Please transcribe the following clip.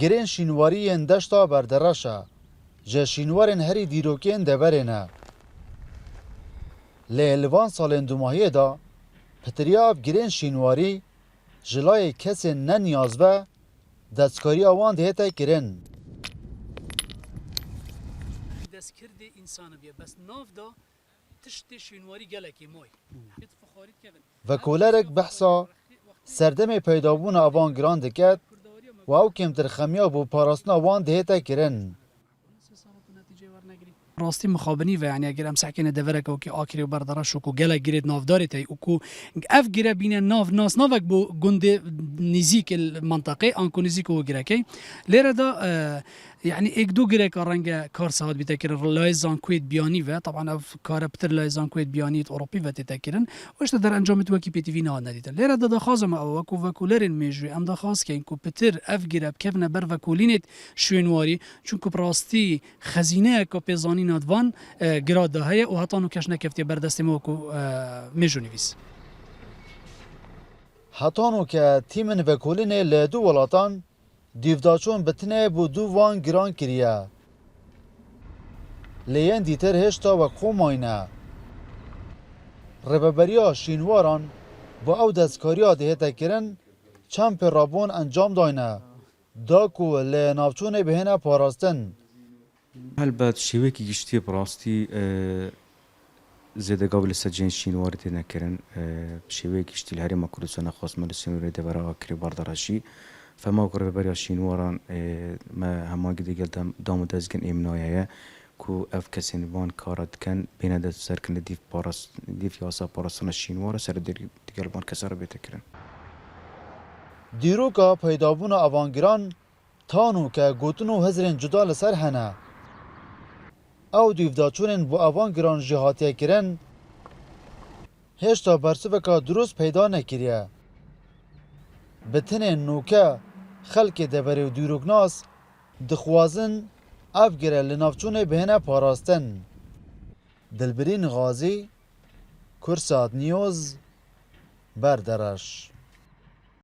گرین شینواریین دشتا بردراشا جه شینوارین هری دیروکین دبرینه لهلوان سالین دوماهیه دا پتریاب گرین شینواری جلای کسی ننیازبه دستکاری آوان دیتا گرین دستکرد انسان بیه بس ناف دا تشت شینواری گلکی موی و کولرک بحثا سردم پیدابون آوان گران دکت و او کمتر خمیاب و پاراستنا آوان دیتا گرین راستی مخابنی و یعنی اگر ام سحکین دورک او که آکری و بردارش کو گله گرید نافداری تی او کو اف گره بین ناف ناس نافک بو گند نزیک المنطقه آنکو نزیک او گره کی لیره دا يعني ایک دو گره کارنگ کار ساعت بیتکرن لایزان کوید بیانی و طبعا اف کار بتر لایزان کوید بیانیت اوروپی و تتکرن وش در انجام تو کی پی تی وی نه ندیدن لیره دا خازم او وکو وکولرین میجوی ام دا خاص که اینکو بتر اف گره بکفنه بر وکولینت شوینواری چونکو براستی خزینه کو پیزانی نادوان گراد ده هي و هتانو کش نکفتی بردست موکو میجونیویس هتانو که تیمن وکولین لدو ولاتان دیوداچون بتنه بو دو وان گران کریه لیان دیتر هشتا و خوماینه رببریا شینواران با او دستکاریا دهتا کرن چمپ رابون انجام داینه داکو لنافچون بهنه پاراستن البته شیوه که گشتی براستی زیاده قابل سجین شینواری تینا کرن شیوه گشتی لهری ما کردستان خاص مالسیون رده برای آکری باردارشی فما قرر برای شینواران ما هما گدی گلدم دام دزگن امنایه کو اف کسین وان کارد کن بین دست سرکن دیف یاسا پاراستان شینوار سر دیگر وان کسر بیت کرن دیروکا پیدابون آوانگران تانو که گوتنو هزرین جدا لسر هنه او دیوداچونین بو آوانگران جهاتیه کرن هشتا برسوکا دروست پیدا نکریه بتنین نوکه خلک دبری و دیروکناس دخوازن افگره لنافچون بهنه پاراستن دلبرین غازی کرسات نیوز بردرش